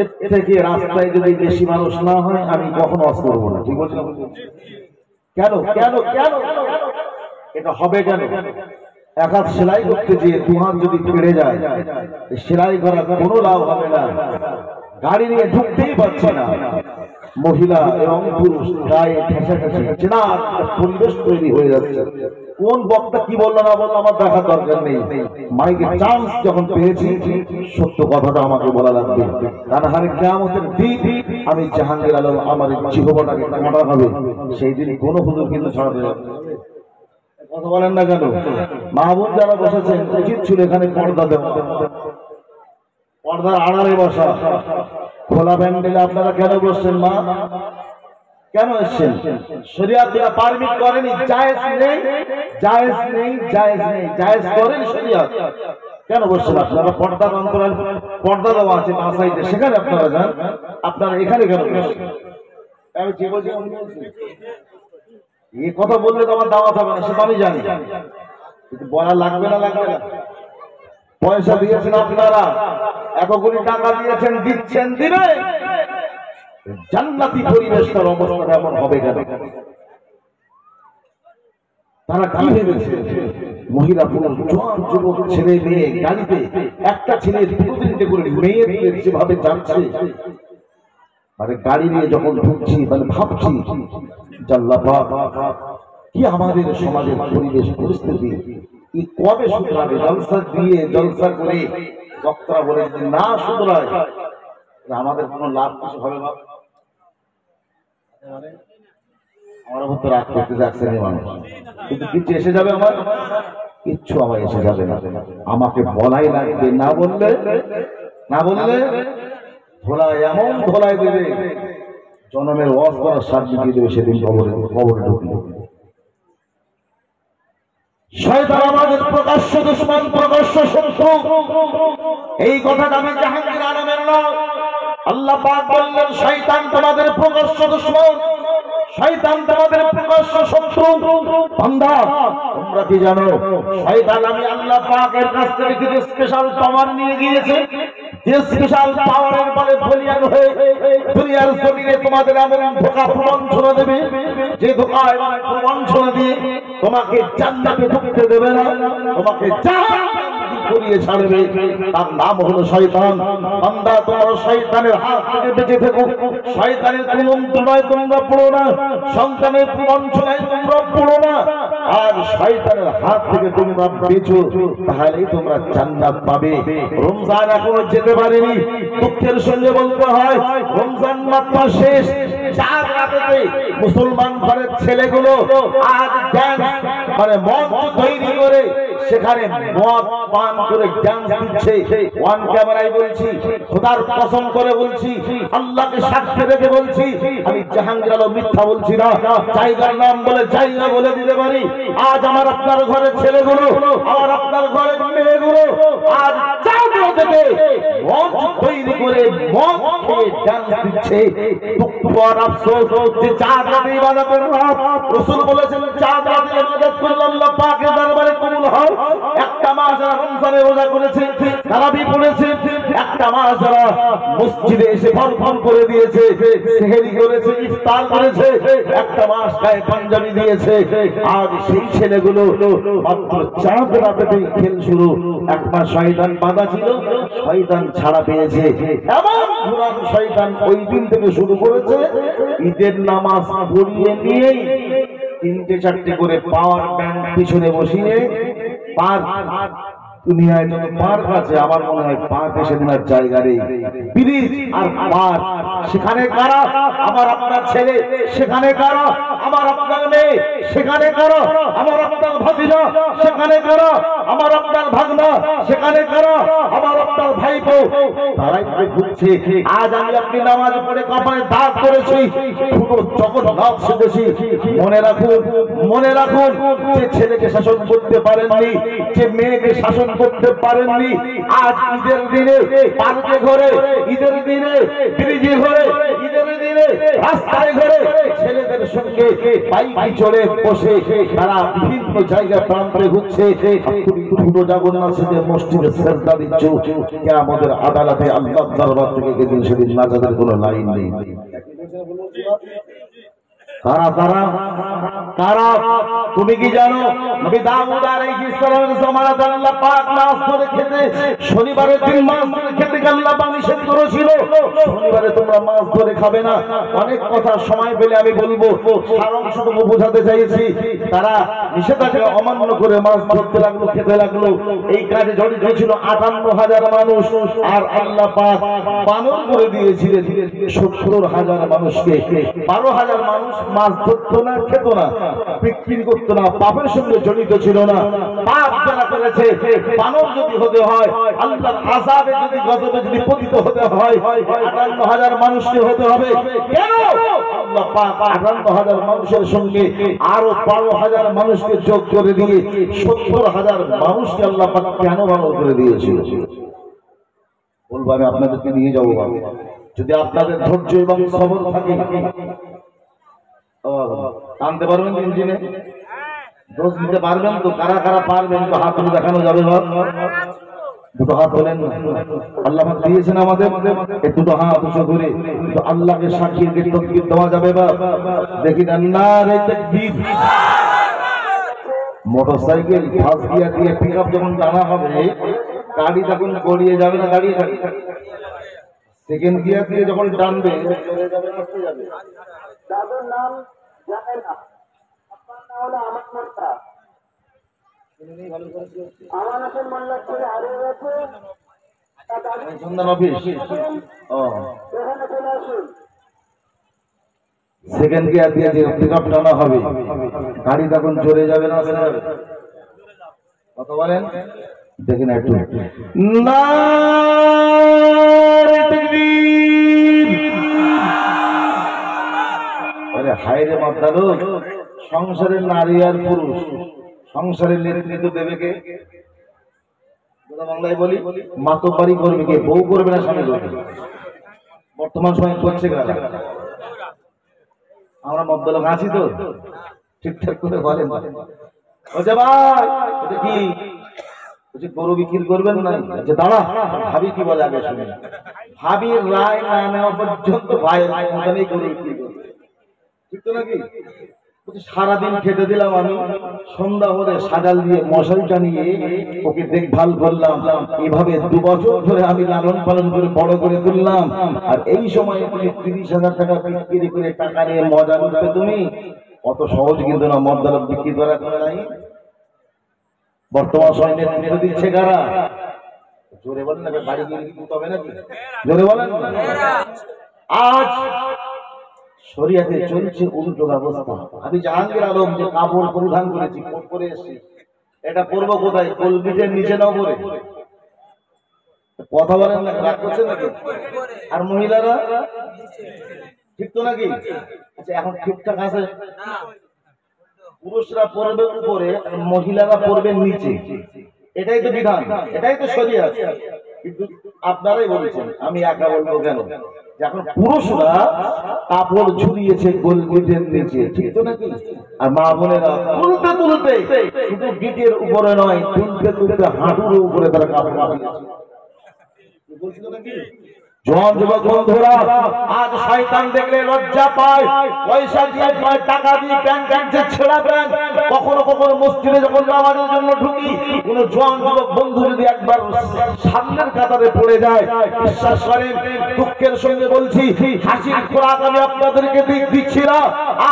এর থেকে রাস্তায় যদি বেশি মানুষ না হয় আমি কখনো ওয়াজ করবো না। ঠিক বলছি? কেন কেন কেন এটা হবে কেন? এক হাত সেলাই করতে গিয়ে দু হাত যদি ফেড়ে যায়, সেলাই করা কোনো লাভ হবে না। গাড়ি নিয়ে ঢুকতেই পারছি না, মহিলা এবং পুরুষ গায়ে ঠেসাঠেসি চেনার পরিবেশ তৈরি হয়ে যাচ্ছে। কোন বক্তা কি বললো না বললো আমার দেখার দরকার নেই, মাইকে চান্স যখন পেয়েছি সত্য কথাটা আমাকে বলা লাগবে। কারণ হারে কিয়ামতের দিন আমি জাহাঙ্গীর আলম আমার জিহ্বাটাকে কাটা হবে, সেই দিন কোনো হুজুর কিন্তু ছাড়াতে যাবে। কথা বলেন না কেন? মাহবুব যারা বসেছেন উচিত ছিল এখানে পর্দা দেওয়া, পর্দার আড়ালে বসা। খোলা প্যান্ডেলে আপনারা কেন বসছেন? মা কেন এসছেন? শরিয়াত যেটা পারমিট করেনি, জায়েজ নেই, জায়েজ নেই, জায়েজ নেই, জায়েজ করেন শরিয়াত। কেন বসছেন আপনারা? পর্দার অন্তরাল পর্দা দেওয়া আছে বাঁ সাইডে, সেখানে আপনারা যান। আপনারা এখানে কেন বসছেন? আমি কি বলছি? এই কথা বললে তো আমার দাওয়াত হবে না, সেটা আমি জানি, কিন্তু বলা লাগবে না, লাগবে না। পয়সা দিয়েছেন আপনারা, এতগুলি টাকা দিয়েছেন, দিচ্ছেন, দিবে জান্নাতি পরিবেশটার অবস্থা এমন হবে কেন? তারা কি ভেবেছে? মহিলা পুরুষ জোয়ান যুবক ছেলে মেয়ে গাড়িতে একটা ছেলে দুটো তিনটে করে মেয়ে দিয়ে যেভাবে যাচ্ছে, মানে গাড়ি নিয়ে যখন ঢুকছি মানে ভাবছি আল্লাহ পাক কি আমাদের সমাজের পরিবেশ পরিস্থিতি কবে শুধরাবে? জলসা দিয়ে জলসা করে বক্তারা বলে যদি না শুধরায় আমাদের কোনো লাভ কিছু হবে না। আমার উপর তো রাগ করতে যাচ্ছে না মানুষ, কিন্তু কিছু এসে যাবে আমার, কিচ্ছু আমার এসে যাবে না। আমাকে বলাই লাগবে, না বললে না বললে ধোলাই এমন ধোলাই দেবে, জনমের ওয়াজ করার সাহায্য দিয়ে দেবে সেদিন কবরে কবরে ঢুকলে। শয়তান আমাদের প্রকাশ্য দুশমন, প্রকাশ্য শত্রু। এই কথাটা আমি জাহাঙ্গীর আলমের নয়, আল্লাহ পাক বললেন শয়তান তোমাদের প্রকাশ্য দুশমন, শয়তান তোমাদের প্রকাশ্য শত্রু। বান্দা তোমরা কি জানো শয়তান আমি আল্লাহ পাকের কাছ থেকে কিছু স্পেশাল পাওয়ার নিয়ে গিয়েছে, যে স্পেশাল পাওয়ারের বলে বলিয়ান হয়ে দুনিয়ার জমিনে তোমাদের এমন ধোঁকা প্রবঞ্চনা দেবে, যে ধোঁকা এবং প্রবঞ্চনা দিয়ে তোমাকে জান্নাতে ঢুকতে দেবে না, তোমাকে জাহান্নামে করিয়ে ছাড়বে। তার নাম হলো শয়তান। বান্দা তোমরা শয়তানের হাত থেকে বেঁচে থেকো, শয়তানের কুমন্ত্রণায় তোমরা পড়ো না, সন্তানের প্রবঞ্চনায় তোমরা পড়ো না, আর শয়তানের হাত থেকে তোমরা বেঁচো, তাহলেই তোমরা জান্নাত পাবে। রমজান এখনো যেতে পারেনি, দুঃখের সঙ্গে বলতে হয় রমজান মাত্র শেষ। চার রাতেতে মুসলমান ঘরের ছেলেগুলো আজ ড্যান্স মানে মঞ্চ তৈরি করে সেখানে মদ পান করে ড্যান্স দিচ্ছে। ওয়ান ক্যামেরায় বলছি, খোদার কসম করে বলছি, আল্লাহকে সাক্ষী রেখে বলছি, আমি জাহাঙ্গীর আলম মিথ্যা বলছি না। জায়গার নাম বলে জায়গা বলে দিতে পারি। আজ আমার আপনার ঘরের ছেলেগুলো, আমার আপনার ঘরের মেয়েগুলো আজ চাঁদা থেকে মঞ্চ তৈরি করে মদ খেয়ে ড্যান্স দিচ্ছে। দুঃখ আর আফসোস যে চাঁদ রাতে ইবাদতের রাত, রাসূল বলেছেন চাঁদ রাতে ইবাদত করলে আল্লাহ পাকের দরবারে কবুল হয়। একটা মাস যারা রমজানে রোজা করেছে, তারাবি পড়েছে, একটা মাস যারা মসজিদে এসে ভরপুর করে দিয়েছে, সেহরি করেছে, ইফতার করেছে, একটা মাস গায়ে পাঞ্জাবি দিয়েছে, আর সেই ছেলেগুলো মাত্র চাঁদ রাতেই খেল শুরু। এক মাস শয়তান বাধা ছিল, শয়তান ছাড়া পেয়েছে, এমন পুরান শয়তান ওই দিন থেকে শুরু করেছে। ঈদের নামাজ পড়িয়ে নিয়েই তিনটে চারটে করে পাওয়ার ব্যাংক পিছনে বসিয়ে পার্ক দুনিয়ায় যত পার্ক আছে আমার মনে হয় পার্ক সেদিন আর জায়গা নেই। ব্রিজ আর পার্ক, সেখানে কারা? আমার আপনার ছেলে, সেখানে কারা? আমার আপনার মেয়ে, সেখানে কারা? আমার আপনার ভাতিজা, সেখানে কারা? আমার আপনার ভাগনা, সেখানে কারা? আমার আপনার ভাইপো, তারাই তো ঘুরছে। আজ আমি আপনি নামাজ পড়ে কপালে দাগ করেছি, পুরো জগৎ নাচ সেজেছি। মনে রাখুন, মনে রাখুন, যে ছেলেকে শাসন করতে পারেননি, যে মেয়েকে শাসন করতে পারেননি। আজ ঈদের দিনে পার্কে ঘরে, ঈদের দিনে ব্রিজে ঘরে, ঈদের দিনে রাস্তায় ঘরে ছেলেদের সঙ্গে বাইকে চড়ে বসে তারা বিভিন্ন জায়গায় প্রান্তে ঘুরছে। ছোট জগন্নাথের মসজিদে সেজদা দিচ্ছ, কিয়ামতের আদালতে আল্লাহর দরবার থেকে যেদিন সেদিন নাজাতের কোনো লাইন নেই। কারা কারা কারা তুমি কি জানো? নবী দাউদ আলাইহিস সালামের জামানাতে আল্লাহ পাক মাছ ধরে খেতে, শনিবারের দিন মাছ ধরে খেতে আল্লাহ পাক নিষেধ করেছিল। শনিবারে তোমরা মাছ ধরে খাবে না। অনেক কথা সময় পেলে আমি বলবো, সারাংশটুকু বোঝাতে চাইছি। তারা নিষেধাজ্ঞা অমান্য করে মাছ ধরতে লাগলো, খেতে লাগলো। এই কাজে জড়িত ছিল ৫৮,০০০ মানুষ, আর আল্লাহ পাক বানর করে দিয়েছিলেন ৭০,০০০ মানুষকে। ১২,০০০ মানুষ মাছ ধরতো না, খেত না, বিক্রি করতো না, পাপের সঙ্গে জড়িত ছিল না। পাপ যারা করেছে, বানর যদি হতে হয়, আল্লাহর আযাবে যদি গজবে যদি পতিত হতে হয়, ৫৮,০০০ মানুষকে হতে হবে। কেন? আল্লাহ পাক ৫৮,০০০ মানুষের সঙ্গে আরো ১২,০০০ মানুষকে যোগ করে দিয়ে ৭০,০০০ মানুষকে আল্লাহ পাক কেন বানর করে দিয়েছিল? বলবো আমি আপনাদেরকে নিয়ে যাবো। যদি আপনাদের ধৈর্য এবং সবর থাকে, টানতে পারবেন ইঞ্জিনে, দোষ দিতে পারবেন তো? কারা কারা পারবেন তো হাত তুলে দেখানো যাবে? দুটো হাত তোলেন। আল্লাহ দিয়েছেন আমাদের দুটো হাত উঁচু করে আল্লাহকে সাক্ষী দিয়ে তাকবীর দেওয়া যাবে। বা দেখি না রে তাকবীর। মোটরসাইকেল ফার্স্ট গিয়ার দিয়ে পিকআপ যখন টানা হবে, গাড়ি তখন গড়িয়ে যাবে না, দাঁড়িয়ে থাকবে। সেকেন্ড গিয়ার দিয়ে যখন টানবে, চলে যাবে, আসতে যাবে। যাদের নাম জানে না, আপনার নাম হলো আমার মোল্লা, আমার আসল মোল্লা করে হারিয়ে গেছে সন্ধান অফিস। এখানে চলে আসুন। সেকেন্ড গিয়ার দিয়ে যে পিকআপ টানা হবে, গাড়ি তখন চলে যাবে না, আসতে যাবে। কত বলেন দেখি না একটু। নারে তাকবীর। আরে হায়রে মাতালো, সংসারের নারী আর পুরুষ, সংসারের নেতৃত্ব দেবে কে? বাংলায় বলি, মাতব্বারি করবে কে? বউ করবে না স্বামী করবে? বর্তমান সময় করছে কারা? আমরা মদ্দলোক আছি তো, ঠিকঠাক করে বলেন। বলছে ভাই এটা কি, বলছে গরু বিক্রি করবেন না? আচ্ছা দাঁড়া, ভাবি কি বলে আগে শুনে। ভাবির রায় না নেওয়া পর্যন্ত ভাইয়ের মতনই গরু বিক্রি করবে, ঠিক তো নাকি? সারাদিন খেতে দিলাম আমি, সন্ধ্যা হলে সাজাল দিয়ে মশারি টানিয়ে ওকে দেখভাল করলাম। এভাবে 2 বছর ধরে আমি লালন পালন করে বড় করে তুললাম। আর এই সময় 30,000 টাকা বিক্রি করে টাকা নিয়ে মজা করতে তুমি, অত সহজ কিন্তু না মদ্দাল বিক্রি করা নাই। বর্তমান সময় নেতৃত্ব দিচ্ছে কারা? জোরে বলেন না, বাড়ি গিয়ে কি হবে নাকি? জোরে বলেন। আজ শরিয়াতে চলছে উল্টো ব্যবস্থা। আমি জাহাঙ্গীর আলম যে কাপড় পরিধান করেছি, কোট পরে এসেছি, এটা পরবো কোথায়? কলবিটের নিচে নাও পরে। কথা বলেন না, রাগ করছেন নাকি? আর মহিলারা ঠিক তো নাকি? আচ্ছা এখন ঠিকঠাক আছে? পুরুষরা পরবে উপরে, মহিলারা পরবে নিচে, এটাই তো বিধান, এটাই তো শরিয়াত। কিন্তু আপনারাই বলছেন, আমি একা বলবো কেন? এখন পুরুষরা কাপড় ঝুলিয়েছে গোলগিটের নিচে, ঠিক তো নাকি? আর মা বোনেরা তুলতে তুলতে, শুধু গিটের উপরে নয়, তুলতে তুলতে হাঁটুর উপরে তারা কাপড় ঝুলিয়েছে। বলছিল নাকি? জওয়ান যুবক বন্ধুরা, আজ শয়তান দেখলে লজ্জা পায়, পয়সা দিয়ে পায়, টাকা দিয়ে প্যান্ট ছেঁড়া প্যান্ট। কখনো কখনো মসজিদে যখন নামাজের জন্য ঢুকি, কোন জওয়ান যুবক বন্ধু যদি একবার সামনের কাতারে পড়ে যায়, বিশ্বাস করেন দুঃখের সঙ্গে বলছি, হাসির খোরাক আমি আপনাদেরকে দিচ্ছি না।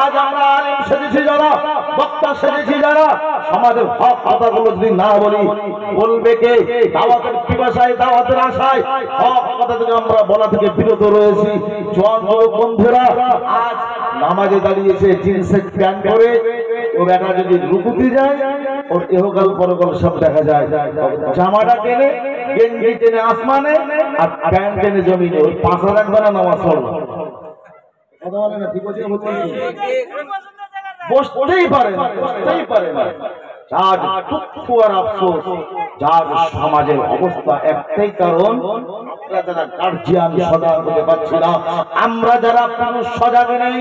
আজ আমরা আলেম সেজেছি যারা, বক্তা সেজেছি যারা, সমাজের হক কথাগুলো যদি না বলি, বলবে কে? দাওয়াতের পিপাসায়, দাওয়াতের আশায় হক কথা থেকে আমরা বলা থেকে বিরত রয়েছি। জওয়ান বন্ধুরা, আজ নামাজে দাঁড়িয়েছে জিন্সের প্যান্ট পরে, ও বেটা যদি রুকুতে যায়, ওর ইহকাল পরকাল সব দেখা যায়। জামাটা টেনে, গেঞ্জি টেনে আসমানে, আর প্যান্ট টেনে জমিনে, ওই 5 রাখবে না, নামাজ পড়বে। কথা বলে না, ঠিক আছে? বসতেই পারে না, বসতেই পারে না। আজ দুঃখ আর আফসোস, যার সমাজের অবস্থা একটাই কারণ, আমরা যারা গার্জিয়ান সজাগ হতে পারছি না, আমরা যারা পুরুষ সজাগ নেই।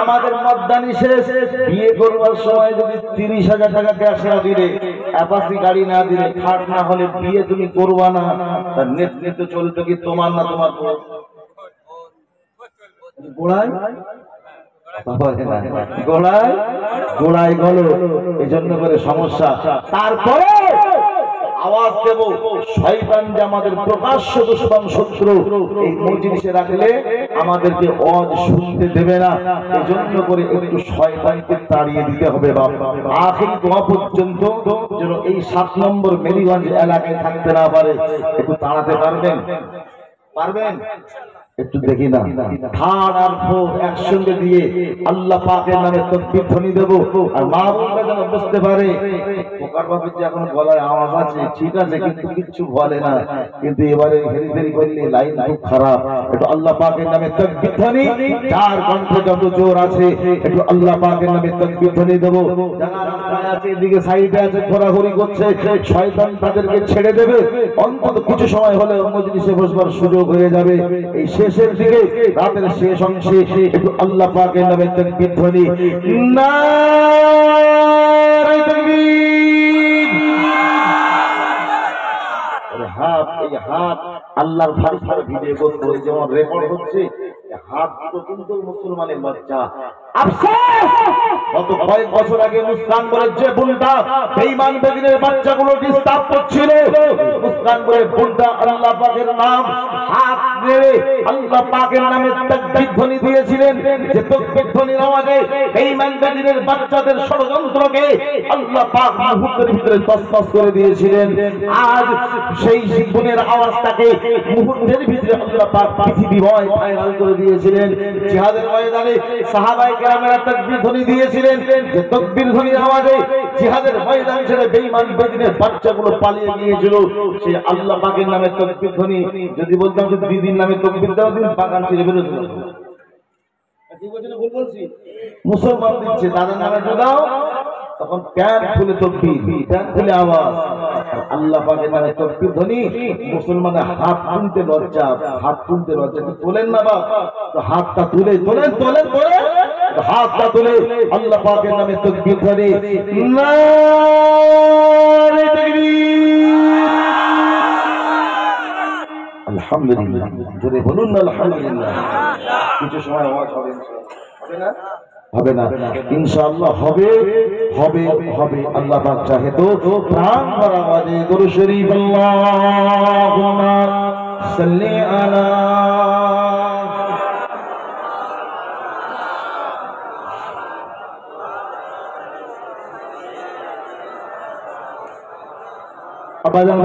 আমাদের মদ্দানি শেষ, বিয়ে করবার সময় যদি 30,000 টাকা ক্যাশ না দিলে, অ্যাপাসি গাড়ি না দিলে, খাট না হলে বিয়ে তুমি করবা না, তার নেতৃত্ব চলবে কি তোমার না তোমার গোড়ায় গোড়ায় গোড়ায় গেল। এই জন্য করে সমস্যা। তারপরে আওয়াজ দেব, শয়তান যে আমাদের প্রকাশ্য দুশমন শত্রু, এই মজলিসে রাখলে আমাদেরকে ওয়াজ শুনতে দেবে না। এই জন্য করে একটু শয়তানকে তাড়িয়ে দিতে হবে। বাবা আখির দোয়া পর্যন্ত যেন এই 7 নম্বর মেরিগঞ্জ এলাকায় থাকতে না পারে, একটু তাড়াতে পারবেন? পারবেন? একটু দেখি না, থার্ড আর ফোর্থ একসঙ্গে দিয়ে আল্লাহ পাকের নামে তাকবীর ধ্বনি দেব। আর মা বোনরা যেন বুঝতে পারে পোকার বাপে যে এখন গলায় আওয়াজ আছে, ঠিক আছে, কিন্তু কিচ্ছু বলে না, কিন্তু এবারে হেরি হেরি করলে লাইন খুব খারাপ। একটু আল্লাহ পাকের নামে তাকবীর ধ্বনি, যার কণ্ঠে যত জোর আছে একটু আল্লাহ পাকের নামে তাকবীর ধ্বনি দেব। যারা রাস্তায় আছে, এদিকে সাইডে আছে, ঘোরাঘুরি করছে, শয়তান তাদেরকে ছেড়ে দেবে। অন্তত কিছু সময় হলে মজলিসে বসবার সুযোগ হয়ে যাবে। এই শেষের দিকে, রাতের শেষ অংশে একটু আল্লাহ পাকের নামে তাকবীর ধ্বনি, নারে তাকবীর। হাত, এই হাত আল্লাহর ফারিস্তারা ভিডিও করতে, যেমন রেকর্ড হচ্ছে, হাত কিন্তু মুসলমানের লজ্জা। আফসোস, গত কয়েক বছর আগে মুসকান বলে যে বোনটা বেঈমান বেদিনের বাচ্চাগুলো ডিস্টার্ব করছিল, মুসকান বলে বোনটা আল্লাহ পাকের নাম হাত নেড়ে আল্লাহ পাকের নামে তাকবীর ধ্বনি দিয়েছিলেন। যে তাকবীর ধ্বনির আওয়াজে বেঈমান বেদিনের বাচ্চাদের ষড়যন্ত্রকে আল্লাহ পাক মুহূর্তের ভিতরে তছনছ করে দিয়েছিলেন। আজ সেই বোনের আওয়াজটাকে মুহূর্তের ভিতরে আল্লাহ পাক পৃথিবীময় ভাইরাল করে দিয়েছিলেন। জিহাদের ময়দানে সাহাবায়ে কেরামেরা তাকবীর ধ্বনি দিয়েছিলেন। যে তাকবীর ধ্বনির আওয়াজে জিহাদের ময়দান ছেড়ে বেঈমান বেদিনের বাচ্চাগুলো পালিয়ে গিয়েছিল। সেই আল্লাহ পাকের নামে তাকবীর ধ্বনি যদি বলতাম যে দিদির নামে তাকবীর দাও, দিন বাগান ছেড়ে বেরোত না। ঠিক বলছি না ভুল বলছি? মুসলমান দিচ্ছে দাদার নামে দাও, তখন প্যান খুলে তাকবীর, প্যান খুলে আওয়াজ। আল্লাহ পাকের নামে তাকবীর ধ্বনি, মুসলমানের হাত তুলতে লজ্জা, হাত তুলতে লজ্জা। তোলেন না বাপ, তো হাতটা তুলে তোলেন, তোলেন তোলেন, হাতটা তুলে আল্লাহ পাকের নামে তাকবীর ধ্বনি, নারে তাকবীর। আলহামদুলিল্লাহ, জোরে বলুন না আলহামদুলিল্লাহ। কিছু সময় আওয়াজ হবে, হবে না? হবে না, ইনশাআল্লাহ হবে, হবে, হবে। আল্লাহ পাক চাহে তো প্রাণ ভরা আওয়াজে দরুদ শরীফ আল্লাহুম্মা সাল্লি আলা। আবাজান